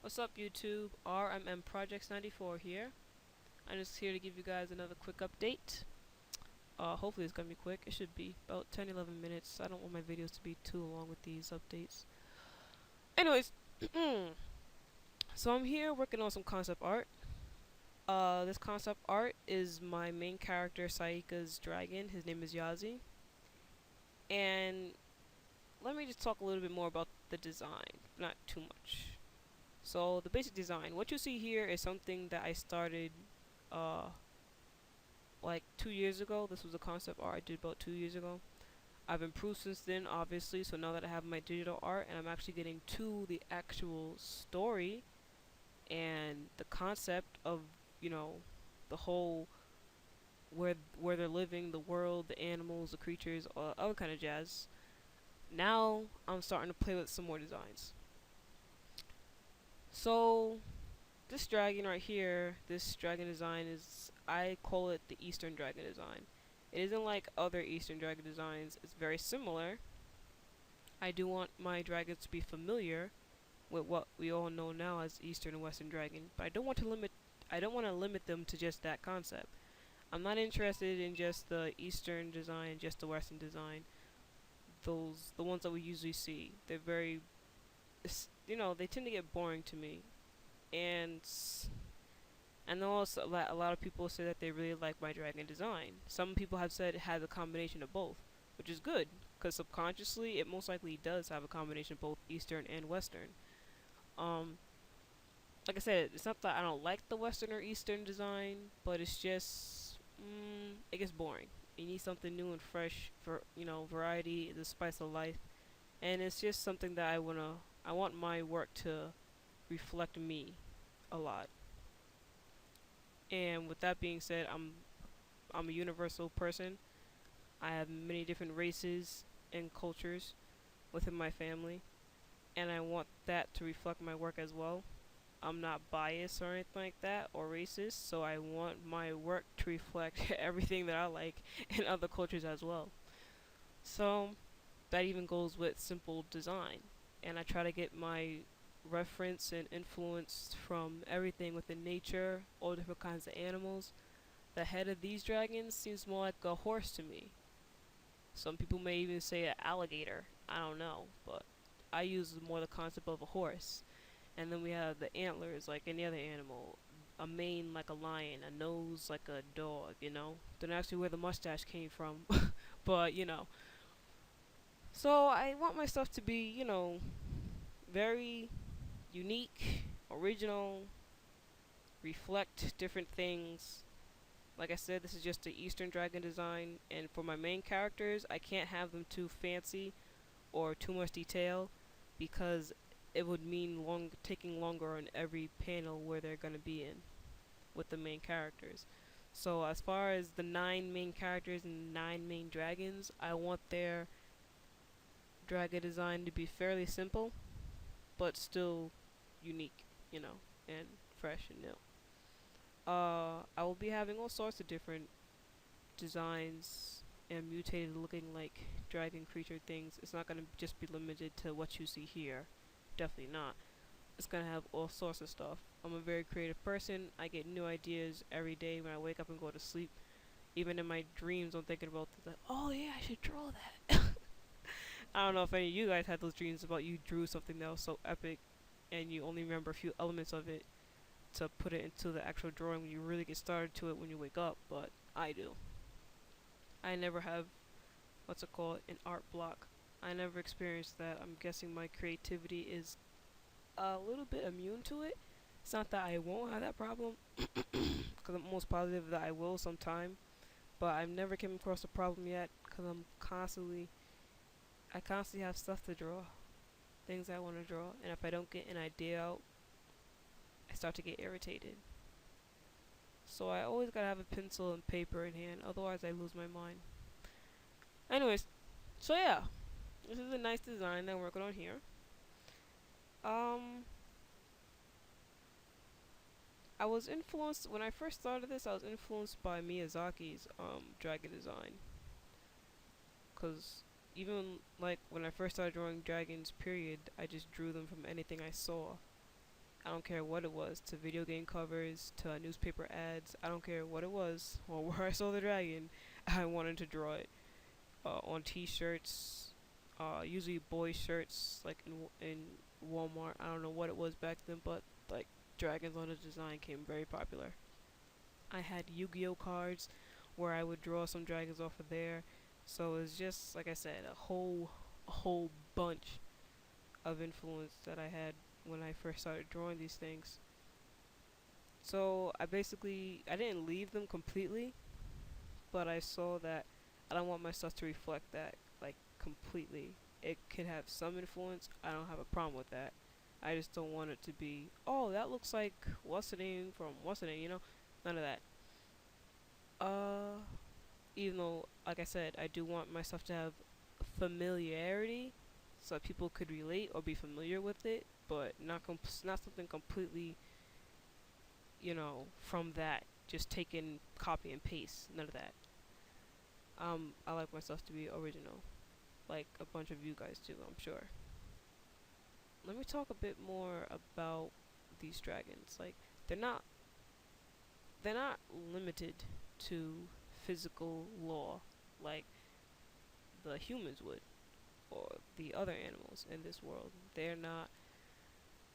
What's up YouTube? RMM Projects 94 here. I'm just here to give you guys another quick update. Hopefully it's gonna be quick. It should be about 10-11 minutes. I don't want my videos to be too long with these updates. Anyways, so I'm here working on some concept art. This concept art is my main character Saika's dragon. His name is Yazi. And let me just talk a little bit more about the design, not too much. So the basic design, what you see here is something that I started like 2 years ago. This was a concept art I did about 2 years ago. I've improved since then, obviously, so now that I have my digital art and I'm actually getting to the actual story and the concept of, you know, the whole where they're living, the world, the animals, the creatures, other kind of jazz. Now I'm starting to play with some more designs. So this dragon right here, this dragon design is, I call it the Eastern dragon design. It isn't like other Eastern dragon designs, it's very similar. I do want my dragons to be familiar with what we all know now as Eastern and Western dragon, but I don't want to limit them to just that concept. I'm not interested in just the Eastern design, just the Western design. The ones that we usually see, they're very, they tend to get boring to me. And I know also a lot of people say that they really like my dragon design. Some people have said it has a combination of both, which is good, because subconsciously it most likely does have a combination of both Eastern and Western. Um, like I said, it's not that I don't like the Western or Eastern design, but it's just it gets boring. You need something new and fresh for variety, the spice of life, and it's just something that I want my work to reflect me a lot. And with that being said, I'm a universal person. I have many different races and cultures within my family, and I want that to reflect my work as well. I'm not biased or anything like that or racist, so I want my work to reflect everything that I like in other cultures as well. So that even goes with simple design, and I try to get my reference and influence from everything within nature, all different kinds of animals. The head of these dragons seems more like a horse to me. Some people may even say an alligator. I don't know, but I use more the concept of a horse. And then we have the antlers like any other animal, a mane like a lion, a nose like a dog, Don't ask me where the mustache came from, but So I want my stuff to be, very unique, original, reflect different things. Like I said, this is just the Eastern dragon design, and for my main characters, I can't have them too fancy or too much detail because it would mean taking longer on every panel where they're gonna be in with the main characters. So as far as the 9 main characters and 9 main dragons, I want their dragon design to be fairly simple, but still unique, and fresh and new. I will be having all sorts of different designs and mutated looking like dragon creature things. It's not going to just be limited to what you see here. Definitely not. It's going to have all sorts of stuff. I'm a very creative person. I get new ideas every day when I wake up and go to sleep. Even in my dreams, I'm thinking about this, like, oh yeah, I should draw that. I don't know if any of you guys had those dreams about you drew something that was so epic and you only remember a few elements of it to put it into the actual drawing when you really get started to it when you wake up, but I do. I never have, what's it called, an art block. I never experienced that. I'm guessing my creativity is a little bit immune to it. It's not that I won't have that problem, because I'm almost positive that I will sometime, but I've never came across a problem yet, because I constantly have stuff to draw, things I want to draw, and if I don't get an idea out, I start to get irritated. So I always gotta have a pencil and paper in hand, otherwise I lose my mind. Anyways, so yeah, this is a nice design that I'm working on here. Um, I was influenced, when I first started this, I was influenced by Miyazaki's dragon design. Cause even like when I first started drawing dragons, period, I just drew them from anything I saw. I don't care what it was, to video game covers, to newspaper ads. I don't care what it was or where I saw the dragon. I wanted to draw it on T-shirts, usually boys' shirts, like in Walmart. I don't know what it was back then, but like dragons on the design came very popular. I had Yu-Gi-Oh cards where I would draw some dragons off of there. So it's just like I said, a whole bunch of influence that I had when I first started drawing these things. So I didn't leave them completely, but I saw that I don't want my stuff to reflect that like completely. It could have some influence. I don't have a problem with that. I just don't want it to be, oh, that looks like what's the name from what's the name, None of that. Uh, Even though, like I said, I do want my stuff to have familiarity, so that people could relate or be familiar with it, but not something completely, from that. Just taking copy and paste. None of that. I like my stuff to be original, like a bunch of you guys do, I'm sure. Let me talk a bit more about these dragons. Like, they're not they're not limited to physical law like the humans would or the other animals in this world. They're not,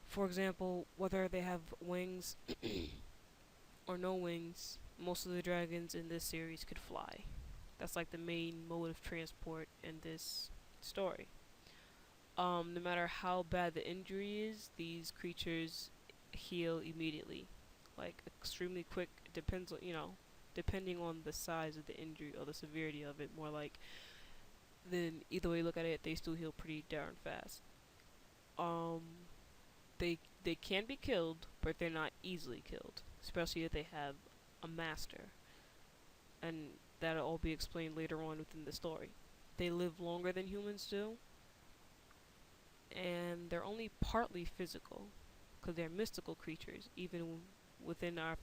for example, whether they have wings or no wings, most of the dragons in this series could fly. That's like the main mode of transport in this story. No matter how bad the injury is, these creatures heal immediately, like extremely quick. It depends on depending on the size of the injury or the severity of it. More like, then either way you look at it, they still heal pretty darn fast. Um, they can be killed, but they're not easily killed, especially if they have a master, and that'll all be explained later on within the story. They live longer than humans do, and they're only partly physical, because they're mystical creatures. Even within our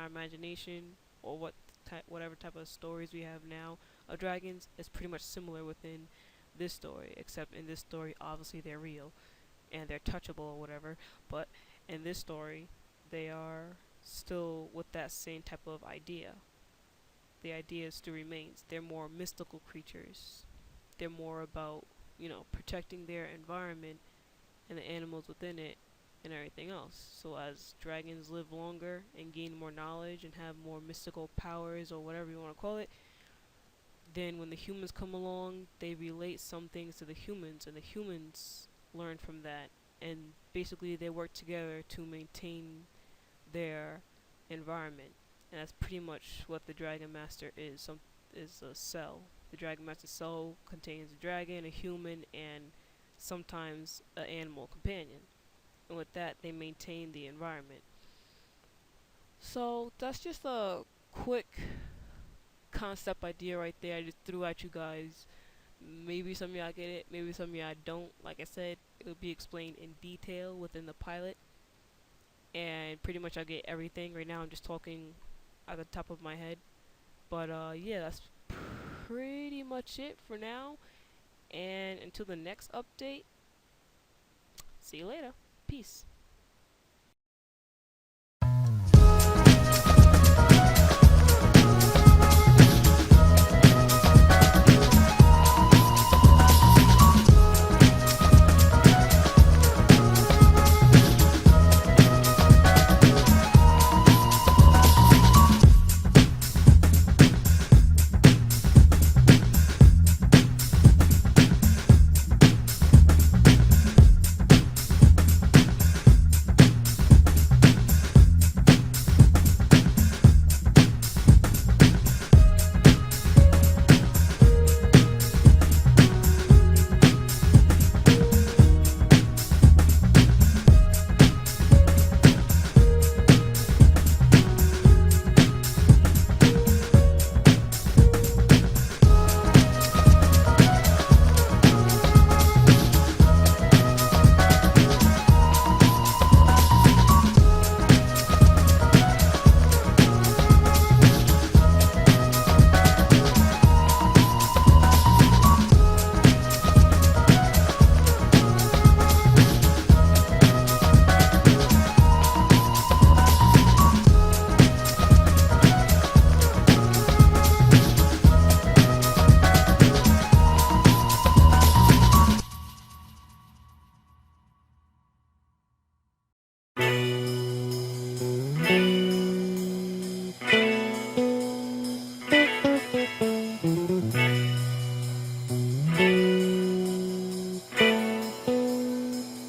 imagination, or whatever type of stories we have now of dragons, is pretty much similar within this story. Except in this story, obviously they're real and they're touchable or whatever. But in this story, they are still with that same type of idea. The idea still remains. They're more mystical creatures. They're more about protecting their environment and the animals within it and everything else. So as dragons live longer and gain more knowledge and have more mystical powers or whatever you want to call it, then when the humans come along, they relate some things to the humans, and the humans learn from that, and basically they work together to maintain their environment. And that's pretty much what the Dragon Master is. Is a cell. The Dragon Master cell contains a dragon, a human, and sometimes an animal companion. And with that, they maintain the environment. So that's just a quick concept idea right there. I just threw at you guys. Maybe some of y'all get it, maybe some of y'all don't. Like I said, it will be explained in detail within the pilot, and pretty much I get everything. Right now I'm just talking at the top of my head. But yeah, that's pretty much it for now. And until the next update, see you later. Peace.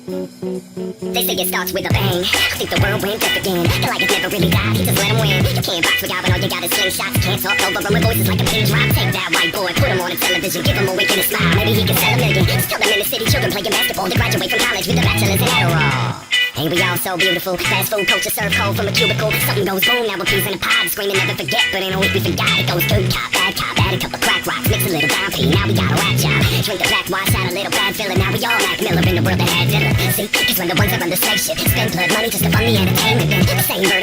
They say it starts with a bang. I think the world went deaf again. The light has never really died, he just let him win. You can't box with God when all you got is slingshots. Can't talk over him with voices like a pin drop. Take that white boy, put him on a television, give him a wink and a smile. Maybe he can sell a million. Just tell them in the city, children playing basketball to graduate from college with a bachelor's in Adderall. Ain't we all so beautiful? Fast food culture served cold from a cubicle. Something goes boom, now we're peas in a pod. Screaming never forget, but ain't no if we forgot. It goes good cop, add a couple crack rocks, mix a little down P. Now we got a rap job. Drink the backwash out a little bad feeling. Now we all Mac Miller in the world that had Dilla. See, cause when the ones that run the spaceship spend blood money just to fund the entertainment. Then the same vertical